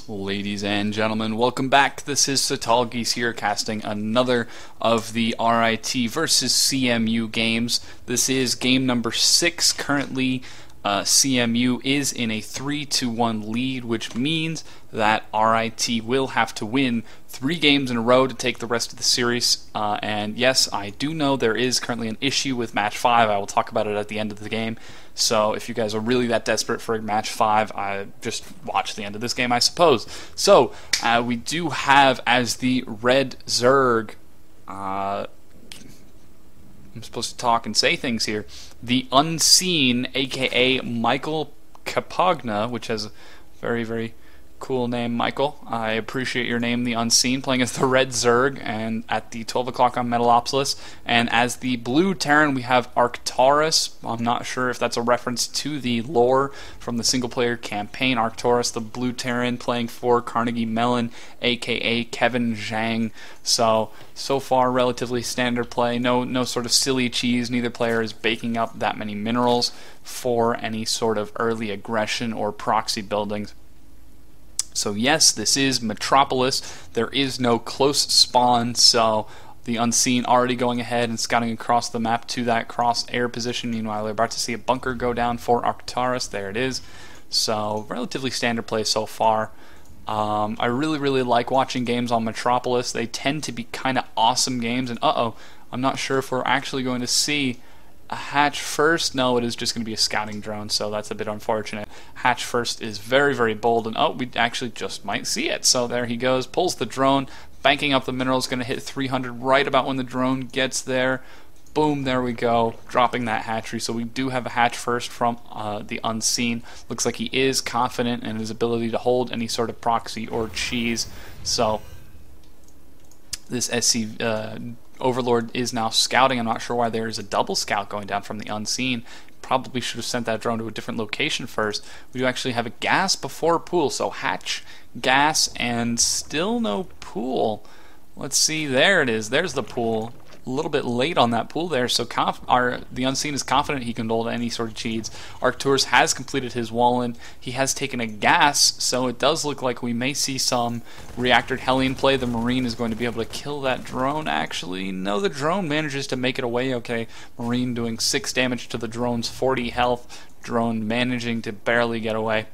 Ladies and gentlemen, welcome back. This is Satalgeese here, casting another of the RIT versus CMU games. This is game number 6. Currently, CMU is in a 3-1 lead, which means that RIT will have to win 3 games in a row to take the rest of the series. And yes, I do know there is currently an issue with match 5. I will talk about it at the end of the game. So if you guys are really that desperate for match 5, I just watch the end of this game, I suppose. So we do have as the red Zerg, I'm supposed to talk and say things here, TheUnseen, aka Michael Capogna, which has a very, very cool name, Michael. I appreciate your name, TheUnseen, playing as the red Zerg and at the 12 o'clock on Metalopolis. And as the blue Terran, we have Arctaurus. I'm not sure if that's a reference to the lore from the single-player campaign. Arctaurus, the blue Terran, playing for Carnegie Mellon, aka Kevin Zhang. So far, relatively standard play. No sort of silly cheese. Neither player is baking up that many minerals for any sort of early aggression or proxy buildings. So yes, this is Metropolis. There is no close spawn, so TheUnseen already going ahead and scouting across the map to that cross-air position. Meanwhile, we're about to see a bunker go down for Arctaurus. There it is. So relatively standard play so far. I really like watching games on Metropolis. They tend to be kind of awesome games. And I'm not sure if we're actually going to see a hatch first. No, it is just going to be a scouting drone, so that's a bit unfortunate. Hatch first is very bold, and we actually just might see it. So there he goes, pulls the drone, banking up the minerals, going to hit 300 right about when the drone gets there. Boom, there we go, dropping that hatchery. So we do have a hatch first from TheUnseen. Looks like he is confident in his ability to hold any sort of proxy or cheese. So this SC Overlord is now scouting. I'm not sure why there is a double scout going down from TheUnseen. Probably should have sent that drone to a different location first. We do actually have a gas before pool, so hatch, gas, and still no pool. Let's see, there it is. There's the pool. A little bit late on that pool there, so TheUnseen is confident he can hold any sort of cheats. Arctaurus has completed his wall-in. He has taken a gas, so it does look like we may see some reactored Hellion play. The Marine is going to be able to kill that drone, actually. No, the drone manages to make it away okay. Marine doing 6 damage to the drone's 40 health. Drone managing to barely get away.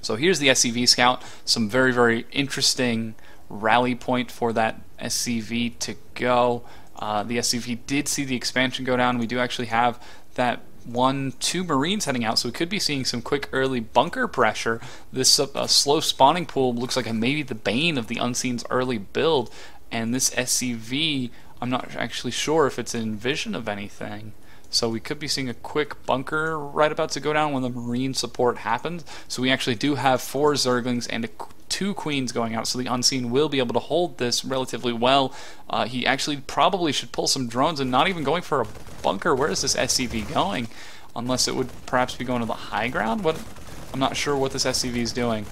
So here's the SCV scout. Some very interesting rally point for that SCV to go. The SCV did see the expansion go down. We do actually have that 1-2 Marines heading out, so we could be seeing some quick early bunker pressure. This slow spawning pool looks like maybe the bane of TheUnseen's early build, and this SCV, I'm not actually sure if it's in vision of anything. So we could be seeing a quick bunker right about to go down when the Marine support happens. So we actually do have 4 Zerglings and 2 Queens going out, so TheUnseen will be able to hold this relatively well. He actually probably should pull some drones and not even going for a bunker. Where is this SCV going? Unless it would perhaps be going to the high ground? I'm not sure what this SCV is doing.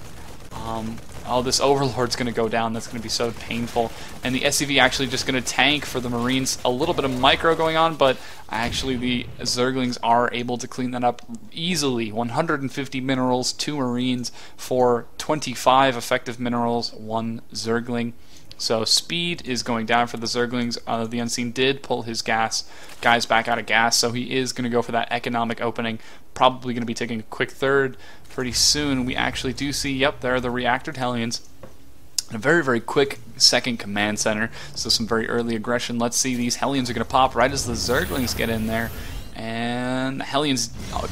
This Overlord's going to go down. That's going to be so painful. And the SCV actually just going to tank for the Marines. A little bit of micro going on, but actually the Zerglings are able to clean that up easily. 150 minerals, 2 Marines for 25 effective minerals, 1 Zergling. So speed is going down for the Zerglings. TheUnseen did pull his guys back out of gas, so he is going to go for that economic opening. Probably going to be taking a quick third pretty soon. We actually do see, yep, there are the reactored Hellions. A very quick second command center, so some very early aggression. Let's see, these Hellions are going to pop right as the Zerglings get in there. And the Hellions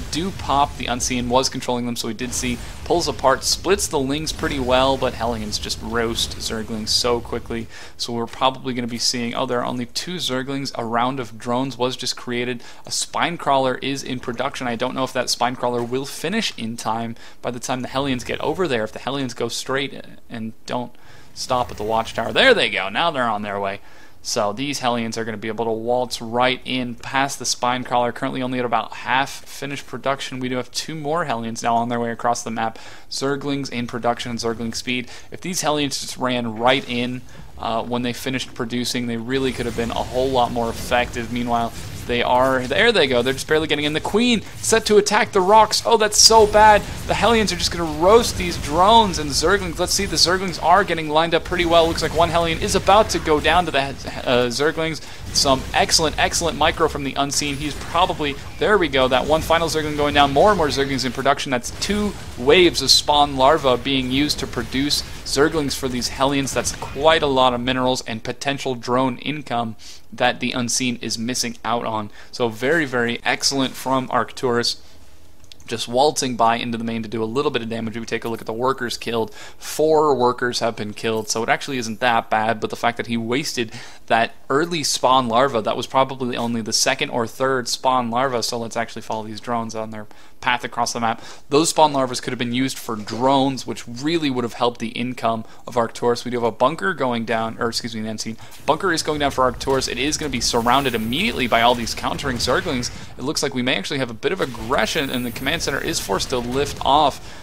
do pop. TheUnseen was controlling them, so we did see pulls apart, splits the Lings pretty well, but Hellions just roast Zerglings so quickly. So we're probably going to be seeing, there are only 2 Zerglings. A round of drones was just created. A spine crawler is in production. I don't know if that spine crawler will finish in time by the time the Hellions get over there. If the Hellions go straight and don't stop at the watchtower. There they go. Now they're on their way. So these Hellions are going to be able to waltz right in past the spine crawler, currently only at about half finished production. We do have 2 more Hellions now on their way across the map. Zerglings in production and Zergling speed. If these Hellions just ran right in when they finished producing, they really could have been a whole lot more effective. Meanwhile, There they go. They're just barely getting in. The Queen set to attack the rocks. Oh, that's so bad. The Hellions are just going to roast these drones and Zerglings. Let's see. The Zerglings are getting lined up pretty well. Looks like one Hellion is about to go down to the Zerglings. Some excellent micro from the Unseen. He's probably... There we go. That one final Zergling going down. More and more Zerglings in production. That's 2 waves of spawn larvae being used to produce Zerglings for these Hellions. That's quite a lot of minerals and potential drone income that the Unseen is missing out on. So very excellent from Arctaurus. Just waltzing by into the main to do a little bit of damage. If we take a look at the workers killed, 4 workers have been killed, so it actually isn't that bad, but the fact that he wasted that early spawn larva, that was probably only the 2nd or 3rd spawn larva, so let's actually follow these drones on their path across the map. Those spawn larvas could have been used for drones, which really would have helped the income of Arctaurus. We do have a bunker going down, or excuse me, the Unseen. Bunker is going down for Arctaurus. It is going to be surrounded immediately by all these countering Zerglings. It looks like we may actually have a bit of aggression, and the command center is forced to lift off.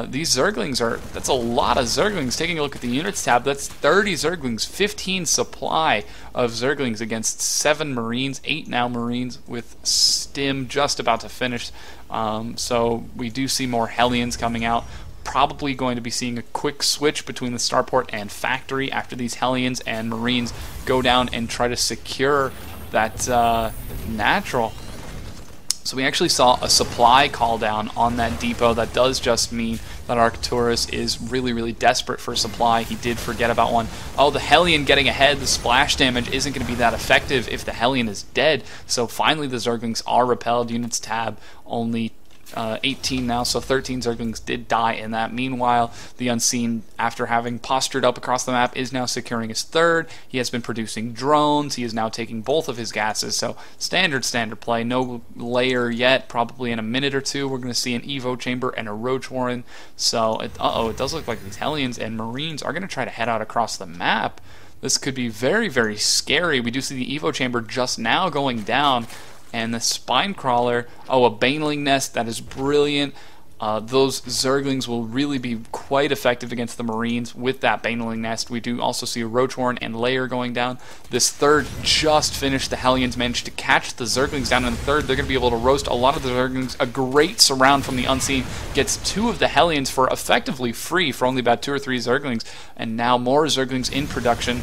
These Zerglings that's a lot of Zerglings. Taking a look at the units tab, that's 30 Zerglings, 15 supply of Zerglings against 7 Marines, 8 now Marines with Stim just about to finish. So we do see more Hellions coming out. Probably going to be seeing a quick switch between the starport and factory after these Hellions and Marines go down and try to secure that natural. So we actually saw a supply call down on that depot. That does just mean that Arctaurus is really desperate for supply. He did forget about one. Oh, the Hellion getting ahead. The splash damage isn't going to be that effective if the Hellion is dead. So finally the Zerglings are repelled. Units tab only 18 now, so 13 Zerglings did die in that. Meanwhile, the Unseen, after having postured up across the map, is now securing his 3rd. He has been producing drones. He is now taking both of his gases, so standard play. No layer yet. Probably in a minute or 2 we're going to see an Evo chamber and a Roach Warren. So, it does look like these Hellions and Marines are going to try to head out across the map. This could be very scary. We do see the Evo chamber just now going down. And the Spine Crawler, a Baneling Nest, that is brilliant. Those Zerglings will really be quite effective against the Marines with that Baneling Nest. We do also see a Roach Warren and Layer going down. This 3rd just finished. The Hellions managed to catch the Zerglings down in the 3rd. They're going to be able to roast a lot of the Zerglings. A great surround from the Unseen gets 2 of the Hellions for effectively free for only about 2 or 3 Zerglings. And now more Zerglings in production.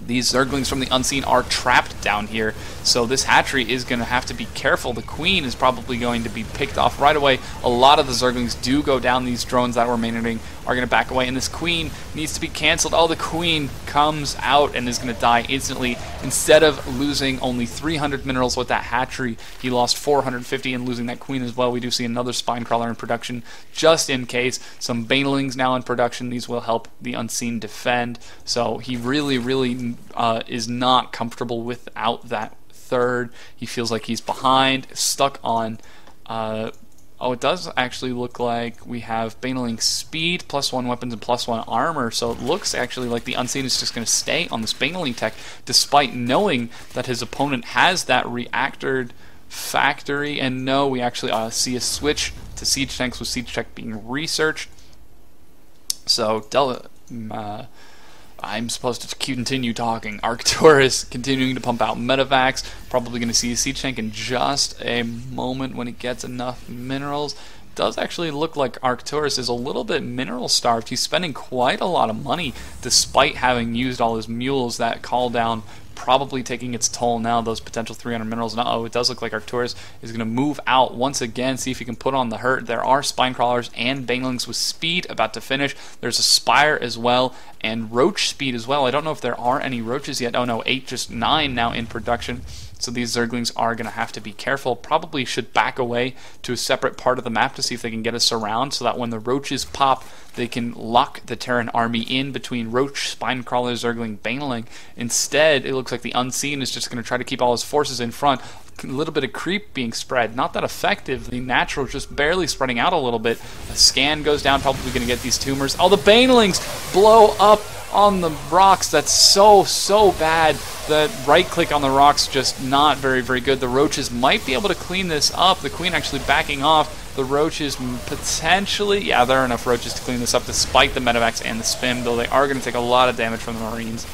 These Zerglings from the Unseen are trapped down here, so this hatchery is going to have to be careful. The Queen is probably going to be picked off right away. A lot of the Zerglings do go down. These drones that were remaining are going to back away, and this Queen needs to be cancelled. Oh, the Queen comes out and is going to die instantly. Instead of losing only 300 minerals with that hatchery, he lost 450 and losing that Queen as well. We do see another Spine Crawler in production, just in case. Some Banelings now in production. These will help the Unseen defend, so he really is not comfortable without that 3rd. He feels like he's behind, stuck on... it does actually look like we have Baneling speed, +1 weapons, and +1 armor, so it looks actually like the Unseen is just going to stay on this Baneling tech, despite knowing that his opponent has that reactored factory. And no, we actually see a switch to siege tanks, with siege tech being researched. So I'm supposed to continue talking. Arctaurus continuing to pump out medevacs. Probably going to see a siege tank in just a moment when it gets enough minerals. Does actually look like Arctaurus is a little bit mineral starved. He's spending quite a lot of money despite having used all his mules. That call down probably taking its toll now, those potential 300 minerals. And it does look like Arctaurus is going to move out once again, see if he can put on the hurt. There are Spine Crawlers and Banelings with speed about to finish. There's a Spire as well, and Roach speed as well. I don't know if there are any Roaches yet. Oh no, 8, just 9 now in production. So these Zerglings are going to have to be careful. Probably should back away to a separate part of the map to see if they can get a surround, so that when the Roaches pop, they can lock the Terran army in between Roach, Spine Crawler, Zergling, Baneling. Instead, it looks like the Unseen is just going to try to keep all his forces in front. A little bit of creep being spread. Not that effective. The natural is just barely spreading out a little bit. A scan goes down, probably going to get these tumors. Oh, the Banelings blow up on the rocks. That's so bad. The right click on the rocks just not very good. The Roaches might be able to clean this up. The Queen actually backing off. The Roaches potentially, yeah, there are enough Roaches to clean this up despite the medevacs and the spim, though they are going to take a lot of damage from the Marines.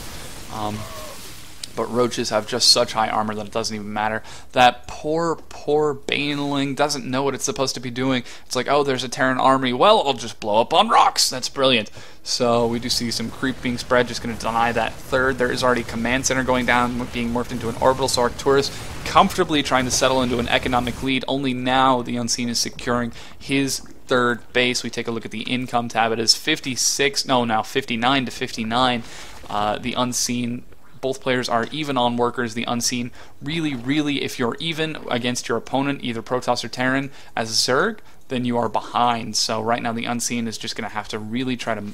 But roaches have just such high armor that it doesn't even matter. That poor baneling doesn't know what it's supposed to be doing. It's like, oh, there's a Terran army. Well, I'll just blow up on rocks. That's brilliant. So we do see some creep being spread. Just going to deny that third. There is already command center going down, being morphed into an orbital. So Arctaurus comfortably trying to settle into an economic lead. Only now the Unseen is securing his third base. We take a look at the income tab. It is 59 to 59. The Unseen, both players are even on workers. The Unseen, really, if you're even against your opponent, either Protoss or Terran, as Zerg, then you are behind. So right now the Unseen is just going to have to really try to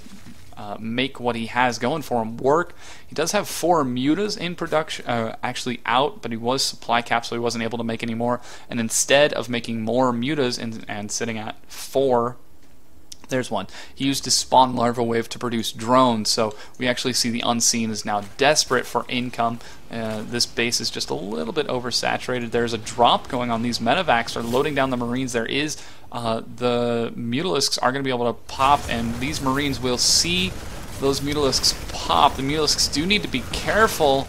make what he has going for him work. He does have 4 mutas in production, actually out, but he was supply capped, so he wasn't able to make any more. And instead of making more mutas and sitting at 4, there's one. He used his spawn larva wave to produce drones, so we actually see the Unseen is now desperate for income. This base is just a little bit oversaturated. There's a drop going on. These medevacs are loading down the Marines. There is the Mutalisks are going to be able to pop, and these Marines will see those Mutalisks pop. The Mutalisks do need to be careful.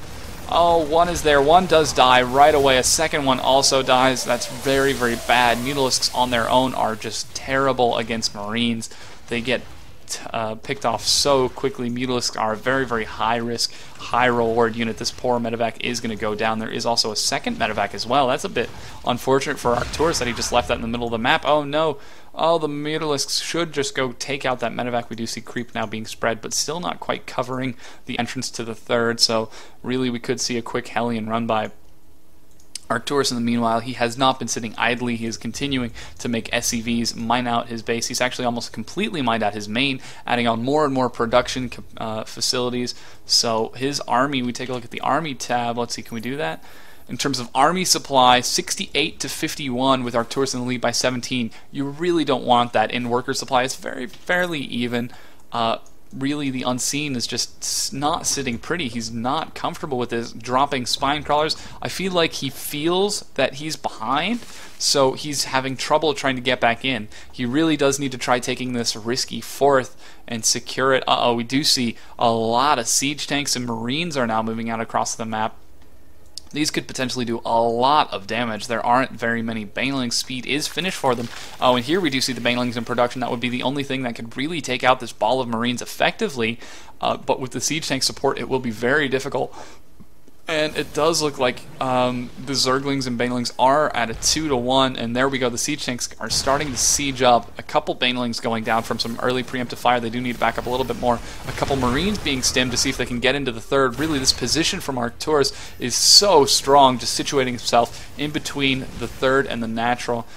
Oh, one is there. One does die right away. A second one also dies. That's very bad. Mutalisks on their own are just terrible against Marines. They get picked off so quickly. Mutalisks are a very high risk, high reward unit. This poor medevac is going to go down. There is also a second medevac as well. That's a bit unfortunate for Arctaurus that he just left that in the middle of the map. Oh no. Oh, the Mutalisks should just go take out that medevac. We do see creep now being spread, but still not quite covering the entrance to the third. So really we could see a quick Hellion run by Arctaurus. In the meanwhile, he has not been sitting idly. He is continuing to make SCVs, mine out his base. He's actually almost completely mined out his main, adding on more and more production facilities. So his army, we take a look at the army tab. Let's see, can we do that? In terms of army supply, 68 to 51 with Arctaurus in the lead by 17. You really don't want that. In worker supply, it's fairly even. Really, the Unseen is just not sitting pretty. He's not comfortable with this, dropping spine crawlers. I feel like he feels that he's behind, so he's having trouble trying to get back in. He really does need to try taking this risky fourth and secure it. Uh-oh, we do see a lot of siege tanks and Marines are now moving out across the map. These could potentially do a lot of damage. There aren't very many banelings. Speed is finished for them. Oh, and here we do see the banelings in production. That would be the only thing that could really take out this ball of Marines effectively. But with the siege tank support, it will be very difficult. And it does look like the Zerglings and Banelings are at a 2-to-1, and there we go. The siege tanks are starting to siege up. A couple Banelings going down from some early preemptive fire. They do need to back up a little bit more. A couple Marines being stemmed to see if they can get into the third. Really, this position from Arctaurus is so strong, just situating himself in between the third and the natural.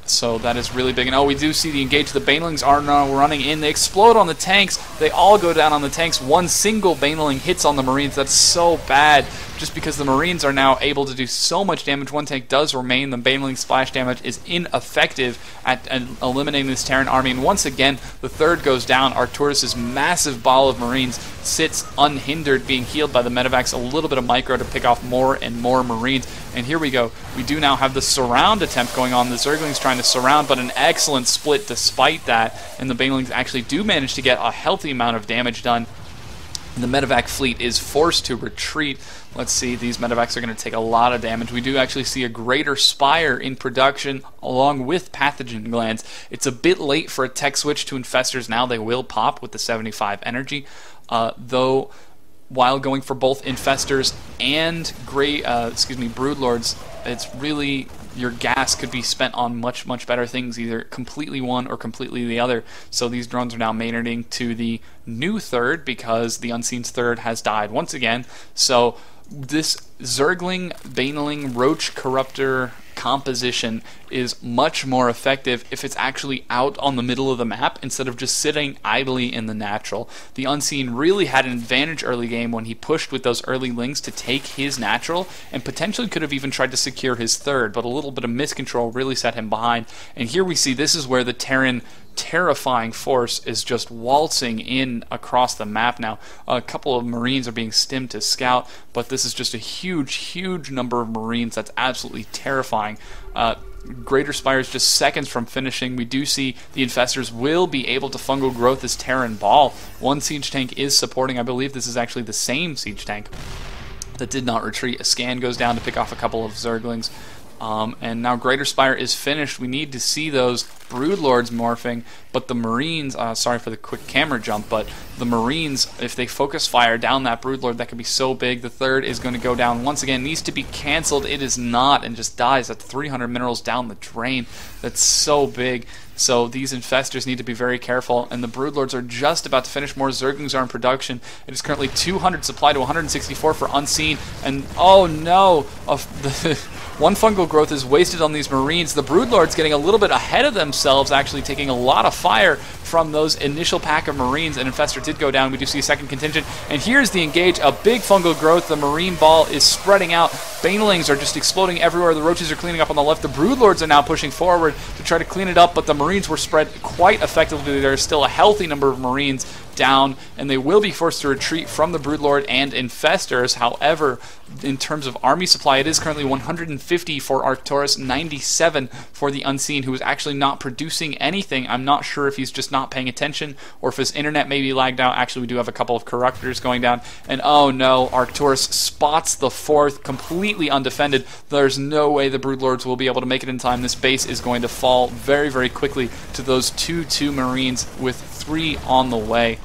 So that is really big. And oh, we do see the engage. The Banelings are now running in. They explode on the tanks. They all go down on the tanks. One single Baneling hits on the Marines. That's so bad, just because the Marines are now able to do so much damage. One tank does remain. The Baneling splash damage is ineffective at eliminating this Terran army. And once again, the third goes down. Arctaurus' massive ball of Marines sits unhindered, being healed by the medevacs. A little bit of micro to pick off more and more Marines. And here we go. We do now have the surround attempt going on. The Zerglings trying to surround, but an excellent split despite that. And the Banelings actually do manage to get a healthy amount of damage done. The medevac fleet is forced to retreat. Let's see, these medevacs are going to take a lot of damage. We do actually see a greater spire in production along with pathogen glands. It's a bit late for a tech switch to infestors now. They will pop with the 75 energy, though while going for both infestors and broodlords, it's really, your gas could be spent on much better things, either completely one or completely the other. So these drones are now mainoring to the new third because the Unseen's third has died once again. So this Zergling, Baneling, Roach Corruptor composition is much more effective if it's actually out on the middle of the map instead of just sitting idly in the natural. The Unseen really had an advantage early game when he pushed with those early links to take his natural, and potentially could have even tried to secure his third, but a little bit of miscontrol really set him behind. And here we see this is where the Terran terrifying force is just waltzing in across the map now. A couple of Marines are being stemmed to scout, but this is just a huge number of Marines. That's absolutely terrifying. Greater Spire is just seconds from finishing. We do see the infestors will be able to fungal growth this Terran ball. One siege tank is supporting. I believe this is actually the same siege tank. that did not retreat. A scan goes down to pick off a couple of Zerglings. And now Greater Spire is finished. We need to see those Broodlords morphing, but the Marines, sorry for the quick camera jump, but the Marines, if they focus fire down that Broodlord, that could be so big. The third is going to go down once again. Needs to be canceled. It is not, and just dies at 300 minerals down the drain. That's so big. So these infestors need to be very careful, and the Broodlords are just about to finish. More Zerglings are in production. It is currently 200 supply to 164 for Unseen, and oh no, one fungal growth is wasted on these Marines. The Broodlords getting a little bit ahead of themselves, actually taking a lot of fire from those initial pack of Marines. An Infestor did go down. We do see a second contingent, and here's the engage. A big fungal growth. The Marine ball is spreading out. Banelings are just exploding everywhere. The Roaches are cleaning up on the left. The Broodlords are now pushing forward to try to clean it up, but the Marines were spread quite effectively. There's still a healthy number of Marines down, and they will be forced to retreat from the Broodlord and Infestors. However, in terms of army supply, it is currently 150 for Arctaurus, 97 for the Unseen, who is actually not producing anything. I'm not sure if he's just not paying attention or if his internet may be lagged out. Actually, we do have a couple of Corruptors going down, and oh no, Arctaurus spots the fourth completely undefended. There's no way the Broodlords will be able to make it in time. This base is going to fall very, very quickly to those 2-2 Marines with 3 on the way.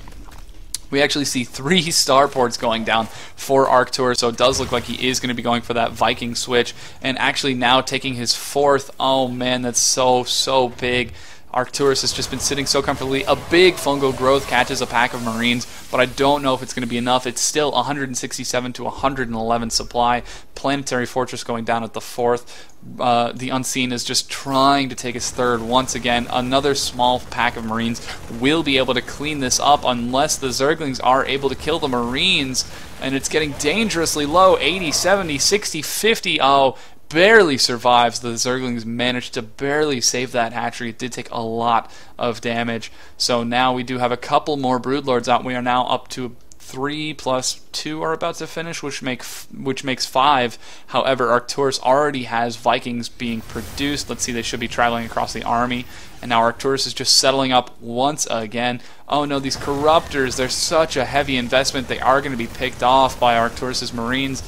We actually see 3 starports going down for Arctaurus, so it does look like he is going to be going for that Viking switch, and actually now taking his 4th. Oh man, that's so big. Arctaurus has just been sitting so comfortably. A big fungal growth catches a pack of Marines, but I don't know if it's going to be enough. It's still 167 to 111 supply. Planetary Fortress going down at the 4th. The Unseen is just trying to take his 3rd once again. Another small pack of Marines will be able to clean this up unless the Zerglings are able to kill the Marines, and it's getting dangerously low. 80, 70, 60, 50. Oh, barely survives. The Zerglings managed to barely save that hatchery. It did take a lot of damage. So now we do have a couple more Broodlords out. We are now up to 3 plus 2 are about to finish, which makes 5. However, Arctaurus already has Vikings being produced. Let's see, they should be traveling across the army. And now Arctaurus is just settling up once again. Oh no, these Corruptors, they're such a heavy investment. They are going to be picked off by Arctaurus' Marines.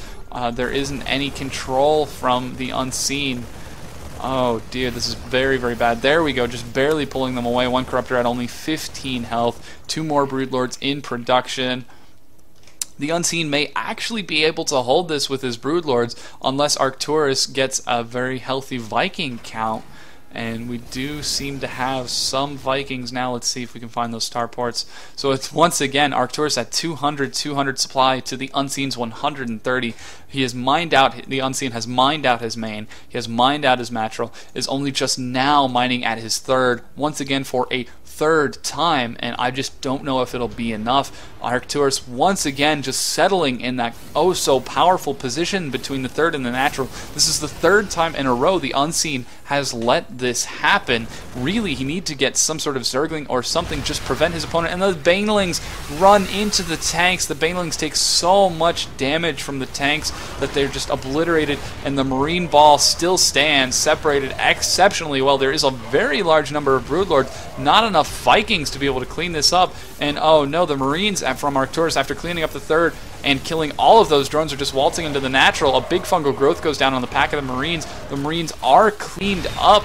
There isn't any control from the Unseen. Oh dear, this is very, very bad. There we go, just barely pulling them away. One Corruptor at only 15 health. 2 more Broodlords in production. The Unseen may actually be able to hold this with his Broodlords unless Arctaurus gets a very healthy Viking count. And we do seem to have some Vikings now. Let's see if we can find those starports. So it's once again Arctaurus at 200 supply to the Unseen's 130. He has mined out, the Unseen has mined out his main. He has mined out his Mattrel. Is only just now mining at his 3rd, once again for a 3rd time, and I just don't know if it'll be enough. Arctaurus once again just settling in that oh so powerful position between the 3rd and the Natural. This is the 3rd time in a row the Unseen has let this happen. Really, he needs to get some sort of Zergling or something, just prevent his opponent. And the Banelings run into the tanks. The Banelings take so much damage from the tanks that they're just obliterated, and the Marine ball still stands, separated exceptionally well. There is a very large number of Broodlords, not enough Vikings to be able to clean this up. And oh no, the Marines from Arctaurus, after cleaning up the 3rd and killing all of those drones, are just waltzing into the Natural. A big fungal growth goes down on the pack of the Marines. The Marines are cleaned up,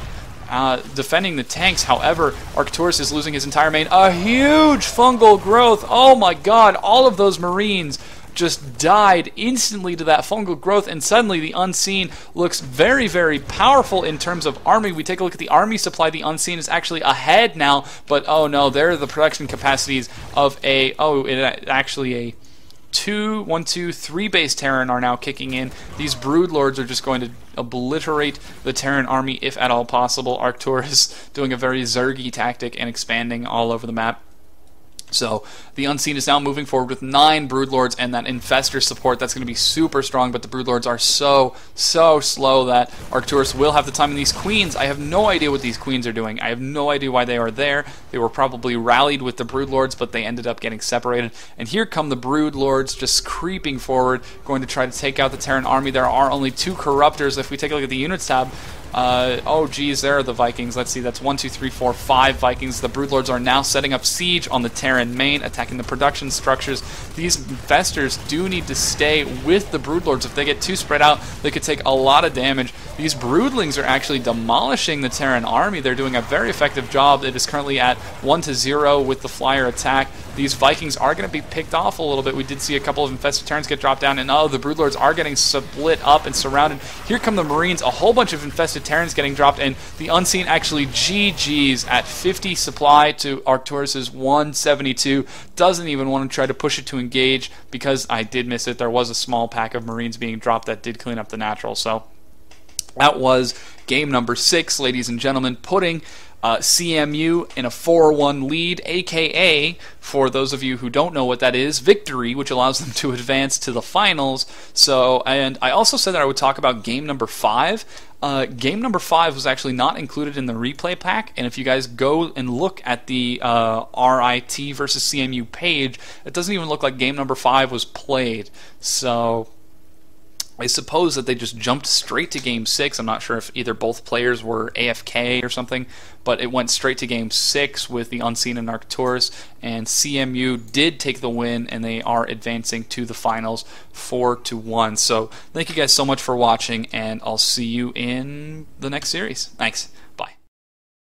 defending the tanks. However, Arctaurus is losing his entire main. A huge fungal growth. Oh my god, all of those Marines just died instantly to that fungal growth, and suddenly the Unseen looks very, very powerful in terms of army. We take a look at the army supply. The Unseen is actually ahead now, but oh no, there are the production capacities of actually a 3 base Terran are now kicking in. These Broodlords are just going to obliterate the Terran army if at all possible. Arctaurus doing a very Zergy tactic and expanding all over the map. So the Unseen is now moving forward with 9 Broodlords and that Infestor support. That's going to be super strong, but the Broodlords are so slow that Arctaurus will have the time. And these Queens, I have no idea what these Queens are doing. I have no idea why they are there. They were probably rallied with the Broodlords, but they ended up getting separated. And here come the Broodlords just creeping forward, going to try to take out the Terran army. There are only 2 Corruptors. If we take a look at the units tab, Oh, geez, there are the Vikings. Let's see, that's 1, 2, 3, 4, 5 Vikings. The Broodlords are now setting up siege on the Terran main, attacking the production structures. These infestors do need to stay with the Broodlords. If they get too spread out, they could take a lot of damage. These Broodlings are actually demolishing the Terran army. They're doing a very effective job. It is currently at 1-0 with the flyer attack. These Vikings are going to be picked off a little bit. We did see a couple of infested Terrans get dropped down, and the Broodlords are getting split up and surrounded. Here come the Marines, a whole bunch of infested Terrans getting dropped, and the Unseen actually GG's at 50 supply to Arctaurus' 172. Doesn't even want to try to push it to engage because I did miss it. There was a small pack of Marines being dropped that did clean up the natural. So that was game number 6, ladies and gentlemen, putting CMU in a 4-1 lead, aka, for those of you who don't know what that is, victory, which allows them to advance to the finals. So, and I also said that I would talk about game number 5. Game number 5 was actually not included in the replay pack, and if you guys go and look at the RIT versus CMU page, it doesn't even look like game number 5 was played. So I suppose that they just jumped straight to Game 6. I'm not sure if either both players were AFK or something, but it went straight to Game 6 with the Unseen and Arctaurus, and CMU did take the win, and they are advancing to the finals 4-1. So thank you guys so much for watching, and I'll see you in the next series. Thanks. Bye.